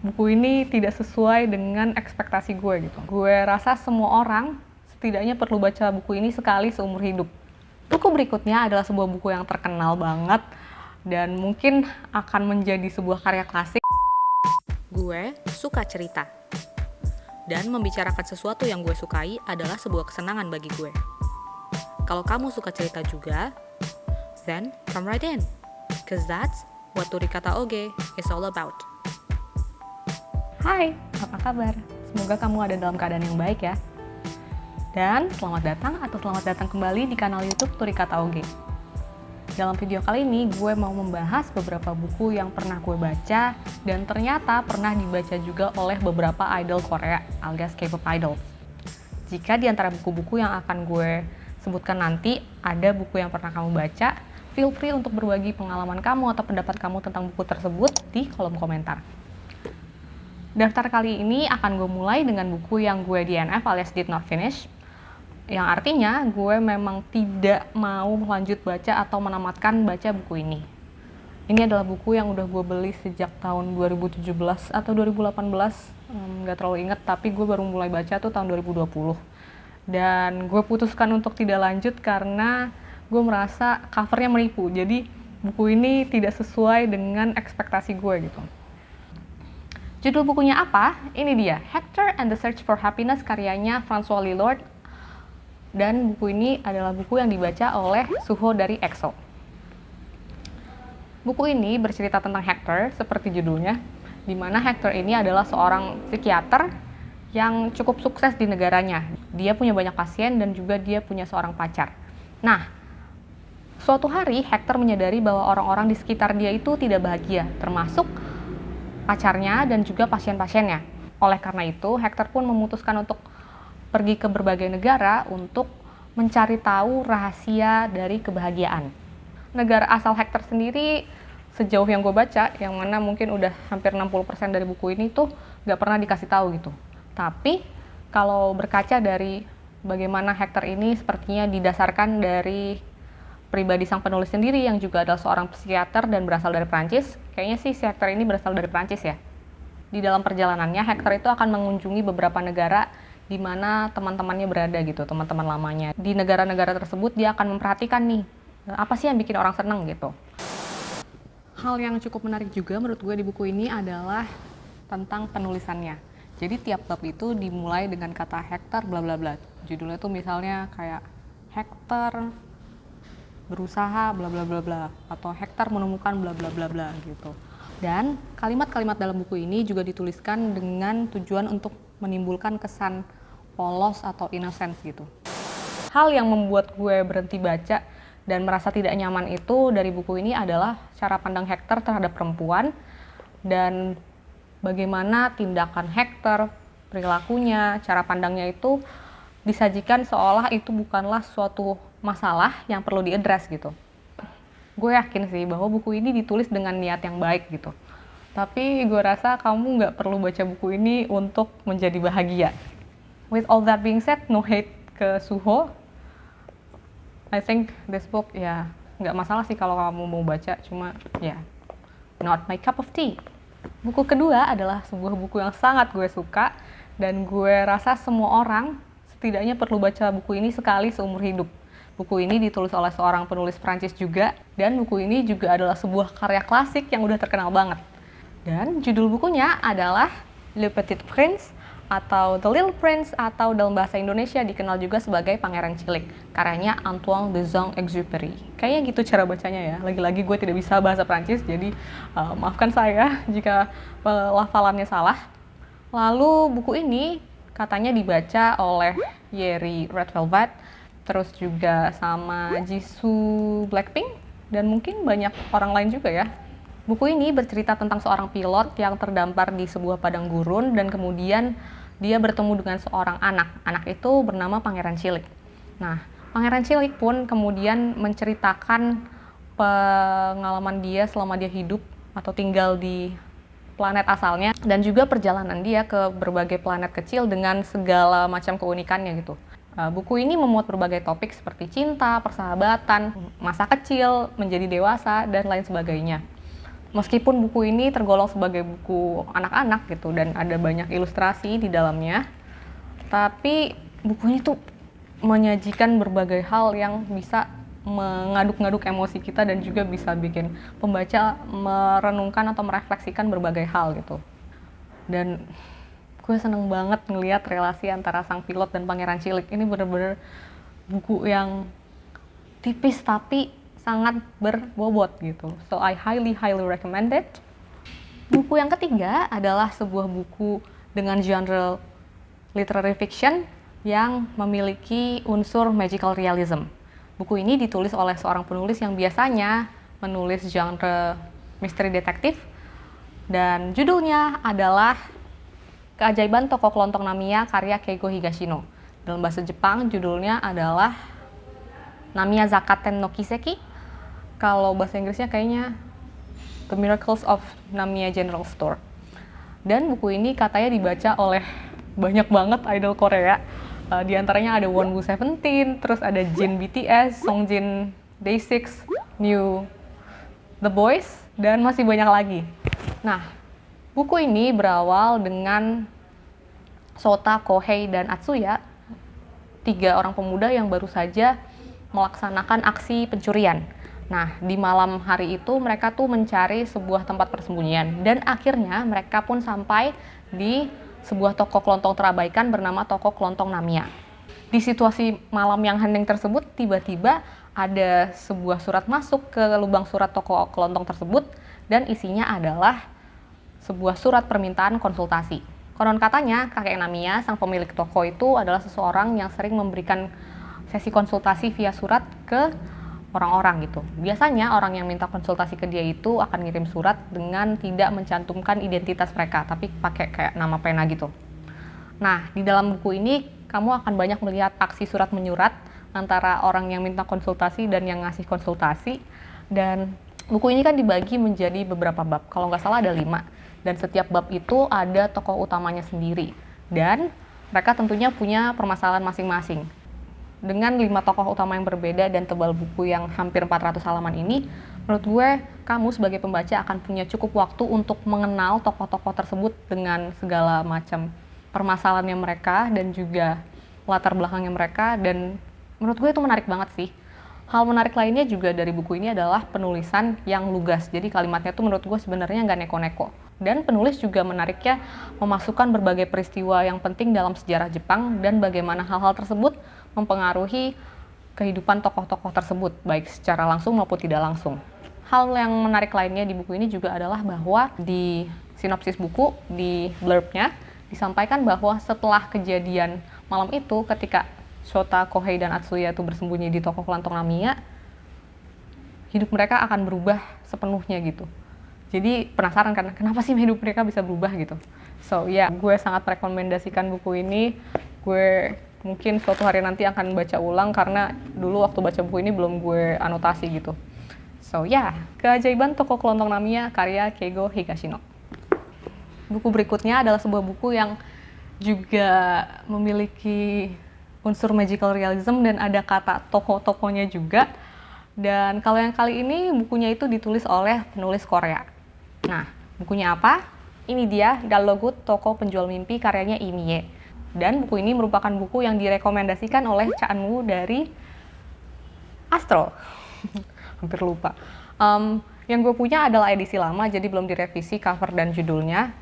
buku ini tidak sesuai dengan ekspektasi gue gitu. Gue rasa semua orang setidaknya perlu baca buku ini sekali seumur hidup. Buku berikutnya adalah sebuah buku yang terkenal banget dan mungkin akan menjadi sebuah karya klasik. Gue suka cerita. Dan membicarakan sesuatu yang gue sukai adalah sebuah kesenangan bagi gue. Kalau kamu suka cerita juga, then come right in. Cause that's what Turi Kata Oge is all about. Hai, apa kabar? Semoga kamu ada dalam keadaan yang baik ya. Dan selamat datang kembali di kanal YouTube Turi Kata Oge. Dalam video kali ini gue mau membahas beberapa buku yang pernah gue baca dan ternyata pernah dibaca juga oleh beberapa idol Korea alias K-pop idol. Jika di antara buku-buku yang akan gue sebutkan nanti ada buku yang pernah kamu baca, feel free untuk berbagi pengalaman kamu atau pendapat kamu tentang buku tersebut di kolom komentar. Daftar kali ini akan gue mulai dengan buku yang gue DNF alias did not finish, yang artinya gue memang tidak mau lanjut baca atau menamatkan baca buku ini. Ini adalah buku yang udah gue beli sejak tahun 2017 atau 2018, nggak terlalu inget, tapi gue baru mulai baca tuh tahun 2020. Dan gue putuskan untuk tidak lanjut karena gue merasa covernya menipu, jadi buku ini tidak sesuai dengan ekspektasi gue gitu. Judul bukunya apa? Ini dia, Hector and the Search for Happiness karyanya François Lillard. Dan buku ini adalah buku yang dibaca oleh Suho dari EXO. Buku ini bercerita tentang Hector, seperti judulnya, di mana Hector ini adalah seorang psikiater yang cukup sukses di negaranya. Dia punya banyak pasien dan juga dia punya seorang pacar. Nah, suatu hari Hector menyadari bahwa orang-orang di sekitar dia itu tidak bahagia, termasuk pacarnya dan juga pasien-pasiennya. Oleh karena itu, Hector pun memutuskan untuk pergi ke berbagai negara untuk mencari tahu rahasia dari kebahagiaan. Negara asal Hector sendiri, sejauh yang gue baca, yang mana mungkin udah hampir 60% dari buku ini tuh gak pernah dikasih tahu gitu. Tapi kalau berkaca dari bagaimana Hector ini sepertinya didasarkan dari pribadi sang penulis sendiri yang juga adalah seorang psikiater dan berasal dari Prancis, kayaknya sih si Hector ini berasal dari Prancis ya. Di dalam perjalanannya, Hector itu akan mengunjungi beberapa negara di mana teman-temannya berada gitu, teman-teman lamanya. Di negara-negara tersebut dia akan memperhatikan nih, apa sih yang bikin orang seneng gitu. Hal yang cukup menarik juga menurut gue di buku ini adalah tentang penulisannya. Jadi tiap bab itu dimulai dengan kata Hector bla bla bla. Judulnya tuh misalnya kayak Hector berusaha bla bla bla bla atau Hector menemukan bla bla bla bla gitu. Dan kalimat-kalimat dalam buku ini juga dituliskan dengan tujuan untuk menimbulkan kesan polos atau innocence gitu. Hal yang membuat gue berhenti baca dan merasa tidak nyaman itu dari buku ini adalah cara pandang Hector terhadap perempuan dan bagaimana tindakan Hector, perilakunya, cara pandangnya itu disajikan seolah itu bukanlah suatu masalah yang perlu diadres gitu. Gue yakin sih bahwa buku ini ditulis dengan niat yang baik gitu. Tapi gue rasa kamu nggak perlu baca buku ini untuk menjadi bahagia. With all that being said, no hate ke Suho. I think this book ya nggak masalah sih kalau kamu mau baca, cuma ya not my cup of tea. Buku kedua adalah sebuah buku yang sangat gue suka dan gue rasa semua orang setidaknya perlu baca buku ini sekali seumur hidup. Buku ini ditulis oleh seorang penulis Prancis juga dan buku ini juga adalah sebuah karya klasik yang udah terkenal banget. Dan judul bukunya adalah Le Petit Prince atau The Little Prince atau dalam bahasa Indonesia dikenal juga sebagai Pangeran Cilik, karyanya Antoine de Saint-Exupéry. Kayaknya gitu cara bacanya ya. Lagi-lagi gue tidak bisa bahasa Prancis, jadi maafkan saya jika pelafalannya salah. Lalu buku ini katanya dibaca oleh Yeri Red Velvet, terus juga sama Jisoo Blackpink, dan mungkin banyak orang lain juga ya. Buku ini bercerita tentang seorang pilot yang terdampar di sebuah padang gurun dan kemudian dia bertemu dengan seorang anak. Anak itu bernama Pangeran Cilik. Nah, Pangeran Cilik pun kemudian menceritakan pengalaman dia selama dia hidup atau tinggal di planet asalnya dan juga perjalanan dia ke berbagai planet kecil dengan segala macam keunikannya gitu. Buku ini memuat berbagai topik seperti cinta, persahabatan, masa kecil, menjadi dewasa, dan lain sebagainya. Meskipun buku ini tergolong sebagai buku anak-anak gitu dan ada banyak ilustrasi di dalamnya, tapi buku ini tuh menyajikan berbagai hal yang bisa mengaduk-ngaduk emosi kita dan juga bisa bikin pembaca merenungkan atau merefleksikan berbagai hal gitu. Dan gue seneng banget ngelihat relasi antara sang pilot dan pangeran cilik. Ini bener-bener buku yang tipis tapi sangat berbobot gitu. So I highly recommend it. Buku yang ketiga adalah sebuah buku dengan genre literary fiction yang memiliki unsur magical realism. Buku ini ditulis oleh seorang penulis yang biasanya menulis genre misteri detektif dan judulnya adalah Keajaiban Toko Kelontong Namiya karya Keigo Higashino. Dalam bahasa Jepang judulnya adalah Namiya Zakaten no Kiseki. Kalau bahasa Inggrisnya kayaknya The Miracles of Namiya General Store. Dan buku ini katanya dibaca oleh banyak banget idol Korea. Di antaranya ada Wonwoo Seventeen, terus ada Jin BTS, Songjin Day6, New The Boys, dan masih banyak lagi. Nah, buku ini berawal dengan Sota, Kohei, dan Atsuya, 3 orang pemuda yang baru saja melaksanakan aksi pencurian. Nah, di malam hari itu mereka tuh mencari sebuah tempat persembunyian dan akhirnya mereka pun sampai di sebuah toko kelontong terabaikan bernama Toko Kelontong Namiya. Di situasi malam yang hening tersebut, tiba-tiba ada sebuah surat masuk ke lubang surat toko kelontong tersebut dan isinya adalah sebuah surat permintaan konsultasi. Konon katanya, kakek Namiya, sang pemilik toko itu adalah seseorang yang sering memberikan sesi konsultasi via surat ke orang-orang gitu. Biasanya orang yang minta konsultasi ke dia itu akan ngirim surat dengan tidak mencantumkan identitas mereka, tapi pakai kayak nama pena gitu. Nah, di dalam buku ini kamu akan banyak melihat aksi surat menyurat antara orang yang minta konsultasi dan yang ngasih konsultasi. Dan buku ini kan dibagi menjadi beberapa bab. Kalau nggak salah ada 5. Dan setiap bab itu ada tokoh utamanya sendiri. Dan mereka tentunya punya permasalahan masing-masing. Dengan 5 tokoh utama yang berbeda dan tebal buku yang hampir 400 halaman ini, menurut gue, kamu sebagai pembaca akan punya cukup waktu untuk mengenal tokoh-tokoh tersebut dengan segala macam permasalahannya mereka dan juga latar belakangnya mereka, dan menurut gue itu menarik banget sih. Hal menarik lainnya juga dari buku ini adalah penulisan yang lugas, jadi kalimatnya tuh menurut gue sebenarnya nggak neko-neko. Dan penulis juga menariknya memasukkan berbagai peristiwa yang penting dalam sejarah Jepang dan bagaimana hal-hal tersebut mempengaruhi kehidupan tokoh-tokoh tersebut, baik secara langsung maupun tidak langsung. Hal yang menarik lainnya di buku ini juga adalah bahwa di sinopsis buku, di blurbnya, disampaikan bahwa setelah kejadian malam itu, ketika Shota, Kohei, dan Atsuya itu bersembunyi di toko kelontong Namiya, hidup mereka akan berubah sepenuhnya gitu. Jadi penasaran kan, kenapa sih hidup mereka bisa berubah gitu. So gue sangat merekomendasikan buku ini. Gue mungkin suatu hari nanti akan baca ulang karena dulu waktu baca buku ini belum gue anotasi gitu. So Keajaiban Toko Kelontong Namiya karya Keigo Higashino. Buku berikutnya adalah sebuah buku yang juga memiliki unsur magical realism dan ada kata tokoh-tokohnya juga. Dan kalau yang kali ini bukunya itu ditulis oleh penulis Korea. Nah, bukunya apa? Ini dia, Dallogut Toko Penjual Mimpi karyanya Imie. Dan buku ini merupakan buku yang direkomendasikan oleh Cha Eun-woo dari Astro. Hampir lupa. Yang gue punya adalah edisi lama, jadi belum direvisi cover dan judulnya.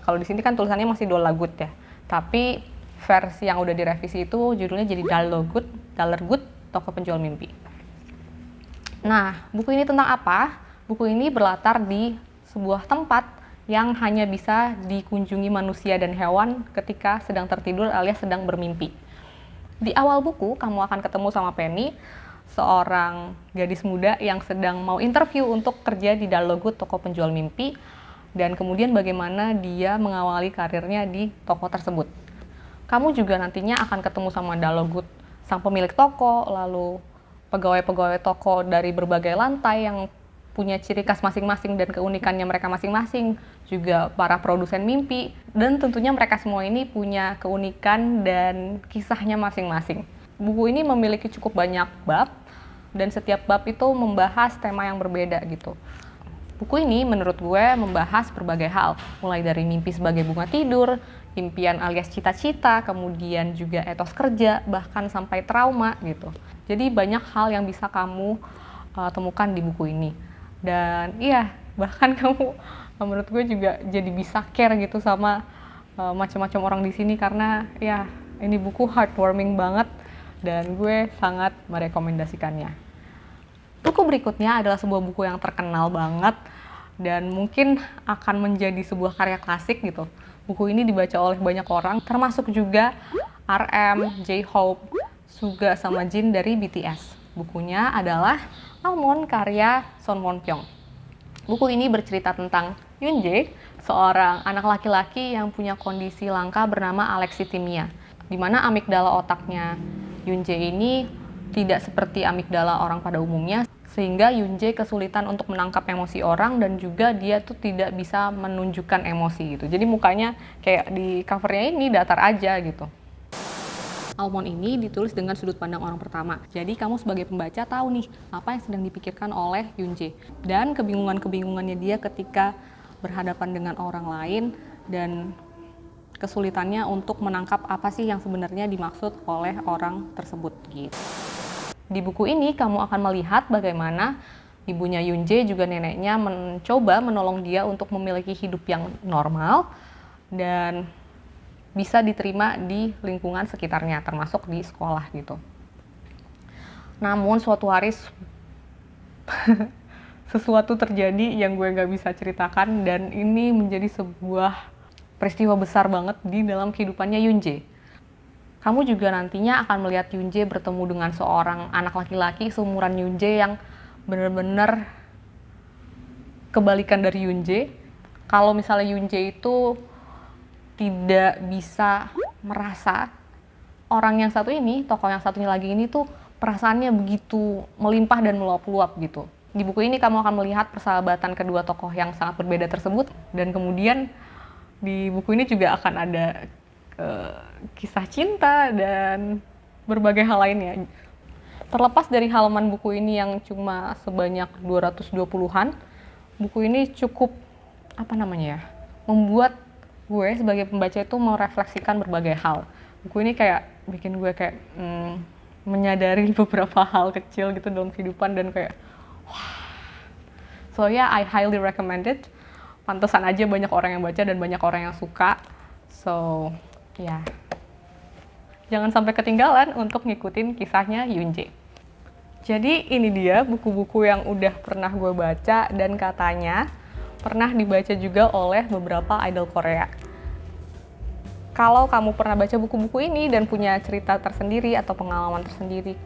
Kalau di sini kan tulisannya masih Dallogut ya. Tapi versi yang udah direvisi itu judulnya jadi Dallogut Toko Penjual Mimpi. Nah, buku ini tentang apa? Buku ini berlatar di sebuah tempat yang hanya bisa dikunjungi manusia dan hewan ketika sedang tertidur alias sedang bermimpi. Di awal buku, kamu akan ketemu sama Penny, seorang gadis muda yang sedang mau interview untuk kerja di Dallogut Toko Penjual Mimpi, dan kemudian bagaimana dia mengawali karirnya di toko tersebut. Kamu juga nantinya akan ketemu sama Dallogut, sang pemilik toko, lalu pegawai-pegawai toko dari berbagai lantai yang punya ciri khas masing-masing dan keunikannya mereka masing-masing, juga para produsen mimpi, dan tentunya mereka semua ini punya keunikan dan kisahnya masing-masing. Buku ini memiliki cukup banyak bab, dan setiap bab itu membahas tema yang berbeda gitu. Buku ini menurut gue membahas berbagai hal, mulai dari mimpi sebagai bunga tidur, impian alias cita-cita, kemudian juga etos kerja, bahkan sampai trauma gitu. Jadi banyak hal yang bisa kamu temukan di buku ini. Dan iya, bahkan kamu menurut gue juga jadi bisa care gitu sama macam-macam orang di sini, karena ya ini buku heartwarming banget dan gue sangat merekomendasikannya. Buku berikutnya adalah sebuah buku yang terkenal banget dan mungkin akan menjadi sebuah karya klasik gitu. Buku ini dibaca oleh banyak orang, termasuk juga RM, J-Hope, Suga sama Jin dari BTS. Bukunya adalah Almond karya Son Won Pyong. Buku ini bercerita tentang Yoonjae, seorang anak laki-laki yang punya kondisi langka bernama alexithymia, di mana amigdala otaknya Yoonjae ini tidak seperti amigdala orang pada umumnya, sehingga Yoonjae kesulitan untuk menangkap emosi orang dan juga dia tuh tidak bisa menunjukkan emosi gitu. Jadi mukanya kayak di covernya ini datar aja gitu. Almond ini ditulis dengan sudut pandang orang pertama. Jadi kamu sebagai pembaca tahu nih apa yang sedang dipikirkan oleh Yoonjae dan kebingungannya dia ketika berhadapan dengan orang lain dan kesulitannya untuk menangkap apa sih yang sebenarnya dimaksud oleh orang tersebut gitu. Di buku ini kamu akan melihat bagaimana ibunya Yoonjae juga neneknya mencoba menolong dia untuk memiliki hidup yang normal dan bisa diterima di lingkungan sekitarnya, termasuk di sekolah gitu. Namun suatu hari sesuatu terjadi yang gue gak bisa ceritakan dan ini menjadi sebuah peristiwa besar banget di dalam kehidupannya Yoonjae. Kamu juga nantinya akan melihat Yoonjae bertemu dengan seorang anak laki-laki seumuran Yoonjae yang benar-benar kebalikan dari Yoonjae. Kalau misalnya Yoonjae itu tidak bisa merasa, orang yang satu ini, tokoh yang satunya lagi ini tuh perasaannya begitu melimpah dan meluap-luap gitu. Di buku ini kamu akan melihat persahabatan kedua tokoh yang sangat berbeda tersebut, dan kemudian di buku ini juga akan ada kisah cinta dan berbagai hal lainnya. Terlepas dari halaman buku ini yang cuma sebanyak 220-an, buku ini cukup membuat gue sebagai pembaca itu merefleksikan berbagai hal. Buku ini kayak bikin gue kayak menyadari beberapa hal kecil gitu dalam kehidupan dan kayak wah. So yeah, I highly recommend it. Pantesan aja banyak orang yang baca dan banyak orang yang suka. So ya, jangan sampai ketinggalan untuk ngikutin kisahnya Yoonjae. Jadi ini dia buku-buku yang udah pernah gue baca dan katanya pernah dibaca juga oleh beberapa idol Korea. Kalau kamu pernah baca buku-buku ini dan punya cerita tersendiri atau pengalaman tersendiri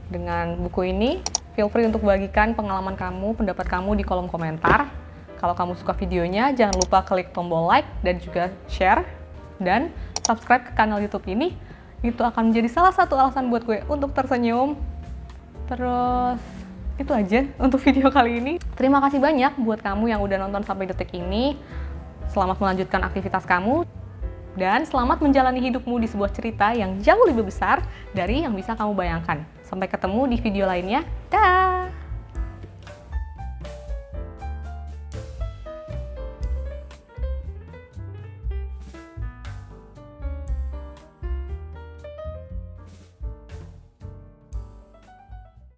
dengan buku ini, feel free untuk bagikan pengalaman kamu, pendapat kamu di kolom komentar. Kalau kamu suka videonya, jangan lupa klik tombol like dan juga share. Dan subscribe ke kanal YouTube ini, itu akan menjadi salah satu alasan buat gue untuk tersenyum. Terus, itu aja untuk video kali ini. Terima kasih banyak buat kamu yang udah nonton sampai detik ini. Selamat melanjutkan aktivitas kamu. Dan selamat menjalani hidupmu di sebuah cerita yang jauh lebih besar dari yang bisa kamu bayangkan. Sampai ketemu di video lainnya. Dah!